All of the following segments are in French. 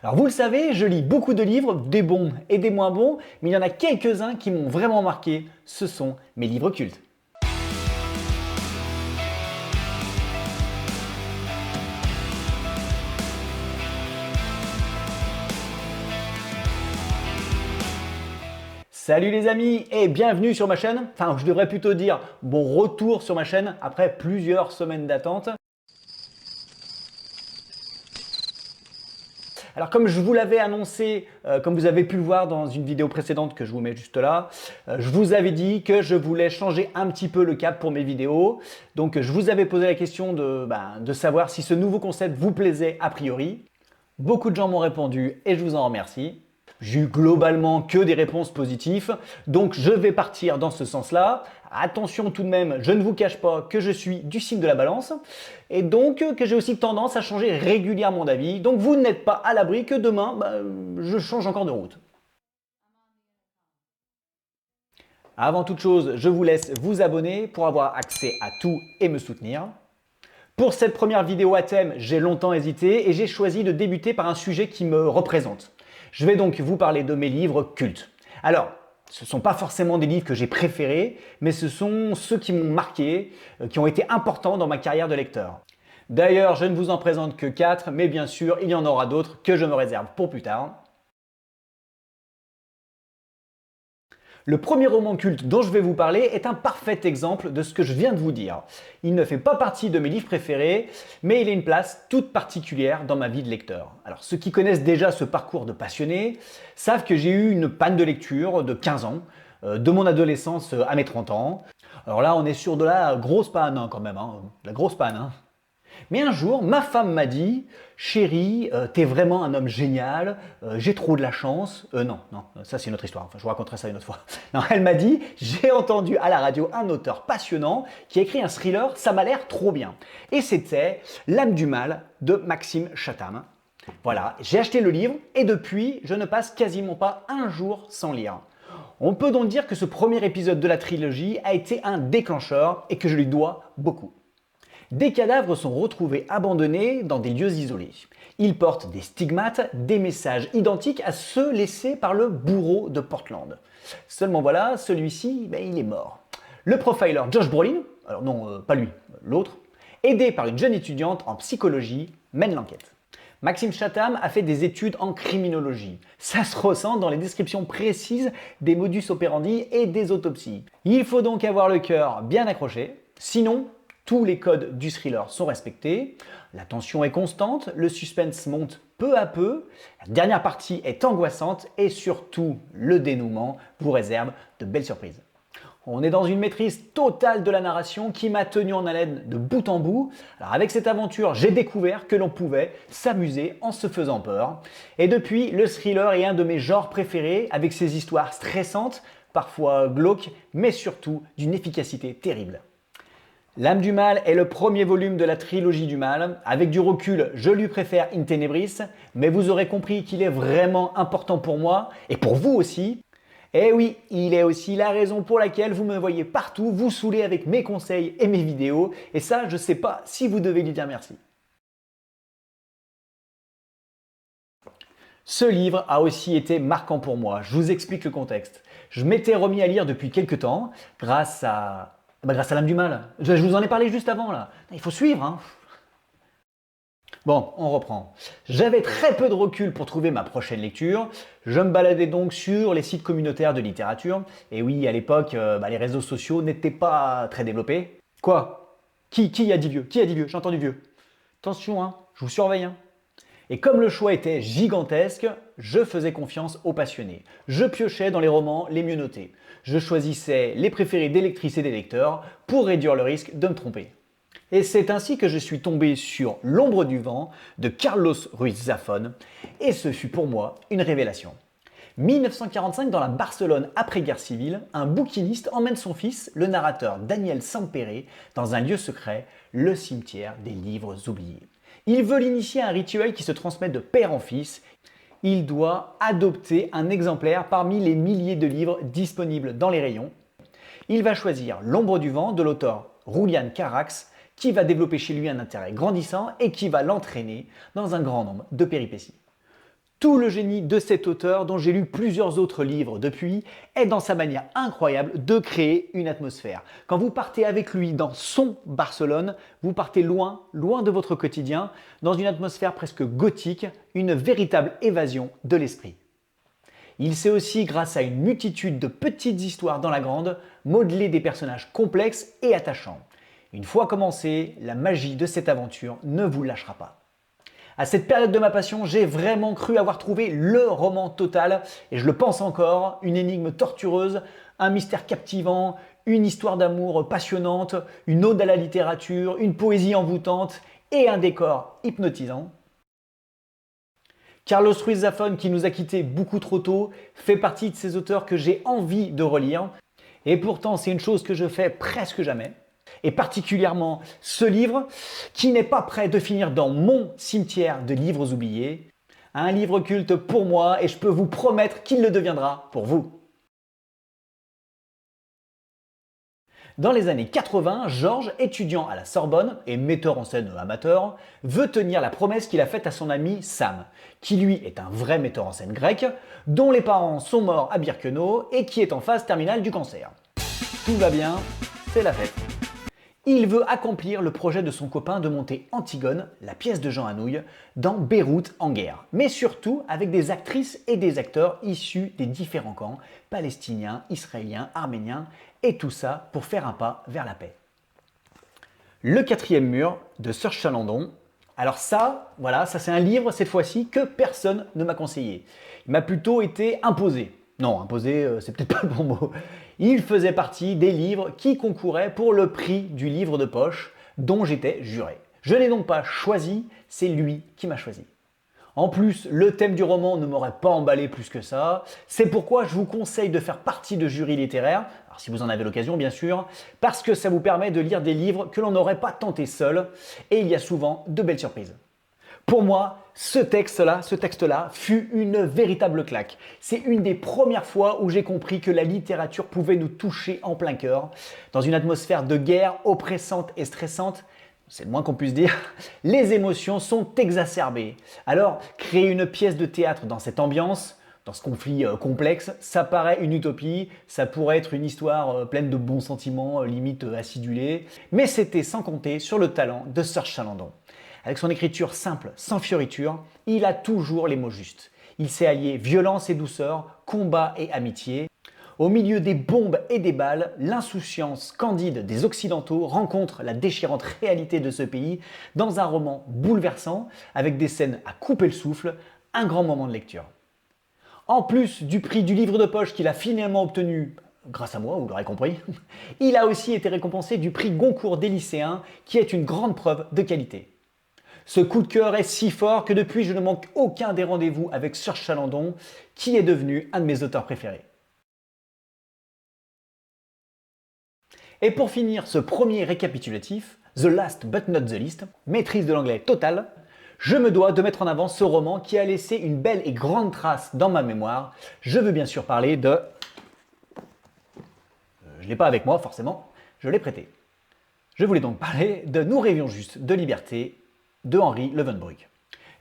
Alors vous le savez, je lis beaucoup de livres, des bons et des moins bons, mais il y en a quelques-uns qui m'ont vraiment marqué, ce sont mes livres cultes. Salut les amis et bienvenue sur ma chaîne, enfin je devrais plutôt dire bon retour sur ma chaîne après plusieurs semaines d'attente. Alors comme je vous l'avais annoncé, comme vous avez pu le voir dans une vidéo précédente que je vous mets juste là, je vous avais dit que je voulais changer un petit peu le cap pour mes vidéos. Donc je vous avais posé la question de savoir si ce nouveau concept vous plaisait a priori. Beaucoup de gens m'ont répondu et je vous en remercie. J'ai eu globalement que des réponses positives, donc je vais partir dans ce sens-là. Attention tout de même, je ne vous cache pas que je suis du signe de la balance et donc que j'ai aussi tendance à changer régulièrement d'avis. Donc vous n'êtes pas à l'abri que demain, je change encore de route. Avant toute chose, je vous laisse vous abonner pour avoir accès à tout et me soutenir. Pour cette première vidéo à thème, j'ai longtemps hésité et j'ai choisi de débuter par un sujet qui me représente. Je vais donc vous parler de mes livres cultes. Alors, ce ne sont pas forcément des livres que j'ai préférés, mais ce sont ceux qui m'ont marqué, qui ont été importants dans ma carrière de lecteur. D'ailleurs, je ne vous en présente que 4, mais bien sûr, il y en aura d'autres que je me réserve pour plus tard. Le premier roman culte dont je vais vous parler est un parfait exemple de ce que je viens de vous dire. Il ne fait pas partie de mes livres préférés, mais il a une place toute particulière dans ma vie de lecteur. Alors ceux qui connaissent déjà ce parcours de passionné savent que j'ai eu une panne de lecture de 15 ans, de mon adolescence à mes 30 ans. Alors là on est sur de la grosse panne quand même, de la grosse panne. Mais un jour, ma femme m'a dit « Chérie, t'es vraiment un homme génial, j'ai trop de la chance. » Non, ça c'est une autre histoire, enfin, je vous raconterai ça une autre fois. Non, elle m'a dit « J'ai entendu à la radio un auteur passionnant qui a écrit un thriller, ça m'a l'air trop bien. » Et c'était L'âme du mal de Maxime Chatham. Voilà, j'ai acheté le livre et depuis, je ne passe quasiment pas un jour sans lire. On peut donc dire que ce premier épisode de la trilogie a été un déclencheur et que je lui dois beaucoup. Des cadavres sont retrouvés abandonnés dans des lieux isolés. Ils portent des stigmates, des messages identiques à ceux laissés par le bourreau de Portland. Seulement voilà, celui-ci, il est mort. Le profiler Josh Brolin, alors non, pas lui, l'autre, aidé par une jeune étudiante en psychologie, mène l'enquête. Maxime Chatham a fait des études en criminologie. Ça se ressent dans les descriptions précises des modus operandi et des autopsies. Il faut donc avoir le cœur bien accroché, sinon tous les codes du thriller sont respectés, la tension est constante, le suspense monte peu à peu, la dernière partie est angoissante et surtout le dénouement vous réserve de belles surprises. On est dans une maîtrise totale de la narration qui m'a tenu en haleine de bout en bout. Alors avec cette aventure, j'ai découvert que l'on pouvait s'amuser en se faisant peur. Et depuis, le thriller est un de mes genres préférés avec ses histoires stressantes, parfois glauques, mais surtout d'une efficacité terrible. L'âme du mal est le premier volume de la trilogie du mal. Avec du recul, je lui préfère In Tenebris, mais vous aurez compris qu'il est vraiment important pour moi, et pour vous aussi. Et oui, il est aussi la raison pour laquelle vous me voyez partout vous saouler avec mes conseils et mes vidéos, et ça, je sais pas si vous devez lui dire merci. Ce livre a aussi été marquant pour moi, je vous explique le contexte. Je m'étais remis à lire depuis quelques temps, grâce à l'âme du mal. Je vous en ai parlé juste avant là. Il faut suivre. Bon, on reprend. J'avais très peu de recul pour trouver ma prochaine lecture. Je me baladais donc sur les sites communautaires de littérature. Et oui, à l'époque, les réseaux sociaux n'étaient pas très développés. Quoi? Qui a dit vieux? Qui a dit vieux? J'ai entendu vieux. Attention, je vous surveille. Et comme le choix était gigantesque, je faisais confiance aux passionnés. Je piochais dans les romans les mieux notés. Je choisissais les préférés des lectrices et des lecteurs pour réduire le risque de me tromper. Et c'est ainsi que je suis tombé sur L'ombre du vent de Carlos Ruiz Zafón et ce fut pour moi une révélation. 1945, dans la Barcelone après-guerre civile, un bouquiniste emmène son fils, le narrateur Daniel Sampere, dans un lieu secret, le cimetière des livres oubliés. Il veut l'initier à un rituel qui se transmet de père en fils. Il doit adopter un exemplaire parmi les milliers de livres disponibles dans les rayons. Il va choisir L'ombre du vent de l'auteur Julián Carax, qui va développer chez lui un intérêt grandissant et qui va l'entraîner dans un grand nombre de péripéties. Tout le génie de cet auteur, dont j'ai lu plusieurs autres livres depuis, est dans sa manière incroyable de créer une atmosphère. Quand vous partez avec lui dans son Barcelone, vous partez loin, loin de votre quotidien, dans une atmosphère presque gothique, une véritable évasion de l'esprit. Il sait aussi, grâce à une multitude de petites histoires dans la grande, modeler des personnages complexes et attachants. Une fois commencé, la magie de cette aventure ne vous lâchera pas. À cette période de ma passion, j'ai vraiment cru avoir trouvé le roman total, et je le pense encore, une énigme tortureuse, un mystère captivant, une histoire d'amour passionnante, une ode à la littérature, une poésie envoûtante et un décor hypnotisant. Carlos Ruiz Zafón, qui nous a quittés beaucoup trop tôt, fait partie de ces auteurs que j'ai envie de relire, et pourtant c'est une chose que je fais presque jamais. Et particulièrement ce livre qui n'est pas prêt de finir dans mon cimetière de livres oubliés. Un livre culte pour moi et je peux vous promettre qu'il le deviendra pour vous. Dans les années 80, Georges, étudiant à la Sorbonne et metteur en scène amateur, veut tenir la promesse qu'il a faite à son ami Sam, qui lui est un vrai metteur en scène grec, dont les parents sont morts à Birkenau et qui est en phase terminale du cancer. Tout va bien, c'est la fête. Il veut accomplir le projet de son copain de monter Antigone, la pièce de Jean Anouilh, dans Beyrouth en guerre, mais surtout avec des actrices et des acteurs issus des différents camps, palestiniens, israéliens, arméniens, et tout ça pour faire un pas vers la paix. Le quatrième mur de Serge Chalandon. Alors ça, voilà, ça c'est un livre cette fois-ci que personne ne m'a conseillé. Il m'a plutôt été imposé. Non, imposé, c'est peut-être pas le bon mot. Il faisait partie des livres qui concouraient pour le prix du livre de poche dont j'étais juré. Je n'ai donc pas choisi, c'est lui qui m'a choisi. En plus, le thème du roman ne m'aurait pas emballé plus que ça. C'est pourquoi je vous conseille de faire partie de jury littéraire, alors si vous en avez l'occasion bien sûr, parce que ça vous permet de lire des livres que l'on n'aurait pas tenté seul, et il y a souvent de belles surprises. Pour moi, ce texte-là fut une véritable claque. C'est une des premières fois où j'ai compris que la littérature pouvait nous toucher en plein cœur. Dans une atmosphère de guerre oppressante et stressante, c'est le moins qu'on puisse dire, les émotions sont exacerbées. Alors, créer une pièce de théâtre dans cette ambiance, dans ce conflit complexe, ça paraît une utopie, ça pourrait être une histoire pleine de bons sentiments, limite acidulée, mais c'était sans compter sur le talent de Serge Chalandon. Avec son écriture simple, sans fioriture, il a toujours les mots justes. Il sait allier violence et douceur, combat et amitié. Au milieu des bombes et des balles, l'insouciance candide des Occidentaux rencontre la déchirante réalité de ce pays dans un roman bouleversant, avec des scènes à couper le souffle, un grand moment de lecture. En plus du prix du livre de poche qu'il a finalement obtenu, grâce à moi, vous l'aurez compris, il a aussi été récompensé du prix Goncourt des lycéens, qui est une grande preuve de qualité. Ce coup de cœur est si fort que depuis je ne manque aucun des rendez-vous avec Serge Chalandon, qui est devenu un de mes auteurs préférés. Et pour finir ce premier récapitulatif, The Last but not the least, maîtrise de l'anglais totale, je me dois de mettre en avant ce roman qui a laissé une belle et grande trace dans ma mémoire. Je veux bien sûr parler de... Je ne l'ai pas avec moi forcément, je l'ai prêté. Je voulais donc parler de Nous rêvions juste de liberté de Henri Leeuwenbruch.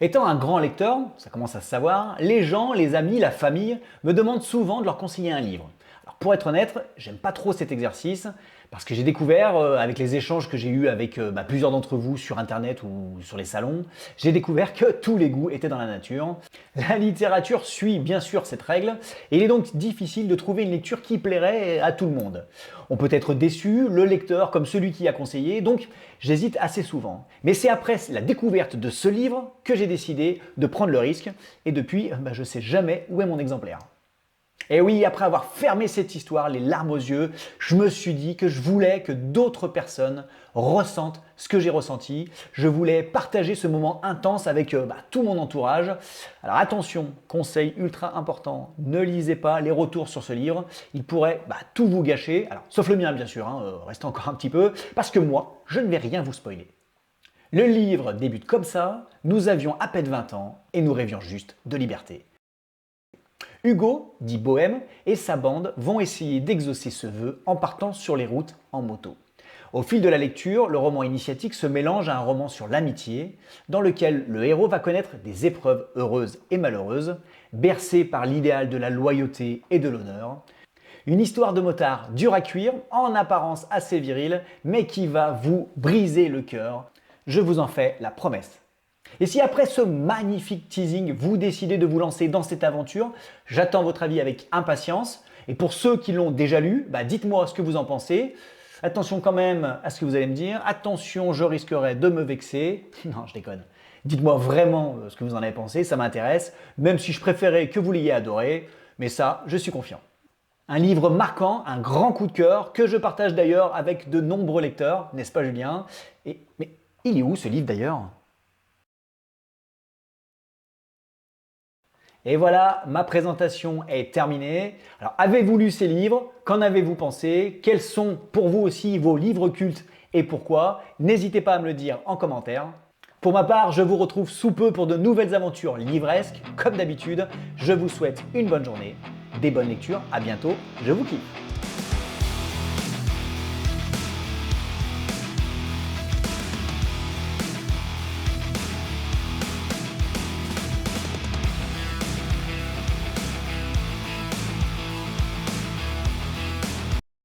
Étant un grand lecteur, ça commence à se savoir, les gens, les amis, la famille me demandent souvent de leur conseiller un livre. Alors pour être honnête, j'aime pas trop cet exercice parce que j'ai découvert, avec les échanges que j'ai eus avec plusieurs d'entre vous sur internet ou sur les salons, j'ai découvert que tous les goûts étaient dans la nature. La littérature suit bien sûr cette règle et il est donc difficile de trouver une lecture qui plairait à tout le monde. On peut être déçu, le lecteur comme celui qui a conseillé, donc j'hésite assez souvent. Mais c'est après la découverte de ce livre que j'ai décidé de prendre le risque et depuis, je sais jamais où est mon exemplaire. Et oui, après avoir fermé cette histoire, les larmes aux yeux, je me suis dit que je voulais que d'autres personnes ressentent ce que j'ai ressenti. Je voulais partager ce moment intense avec tout mon entourage. Alors attention, conseil ultra important, ne lisez pas les retours sur ce livre. Il pourrait tout vous gâcher, alors, sauf le mien bien sûr, restez encore un petit peu, parce que moi, je ne vais rien vous spoiler. Le livre débute comme ça, nous avions à peine 20 ans et nous rêvions juste de liberté. Hugo, dit Bohème, et sa bande vont essayer d'exaucer ce vœu en partant sur les routes en moto. Au fil de la lecture, le roman initiatique se mélange à un roman sur l'amitié, dans lequel le héros va connaître des épreuves heureuses et malheureuses, bercé par l'idéal de la loyauté et de l'honneur. Une histoire de motard dure à cuire, en apparence assez virile, mais qui va vous briser le cœur. Je vous en fais la promesse. Et si après ce magnifique teasing, vous décidez de vous lancer dans cette aventure, j'attends votre avis avec impatience. Et pour ceux qui l'ont déjà lu, dites-moi ce que vous en pensez. Attention quand même à ce que vous allez me dire. Attention, je risquerais de me vexer. Non, je déconne. Dites-moi vraiment ce que vous en avez pensé, ça m'intéresse, même si je préférais que vous l'ayez adoré. Mais ça, je suis confiant. Un livre marquant, un grand coup de cœur, que je partage d'ailleurs avec de nombreux lecteurs, n'est-ce pas Julien? Mais il est où ce livre d'ailleurs? Et voilà, ma présentation est terminée. Alors, avez-vous lu ces livres? Qu'en avez-vous pensé? Quels sont pour vous aussi vos livres cultes et pourquoi? N'hésitez pas à me le dire en commentaire. Pour ma part, je vous retrouve sous peu pour de nouvelles aventures livresques. Comme d'habitude, je vous souhaite une bonne journée, des bonnes lectures, à bientôt, je vous kiffe.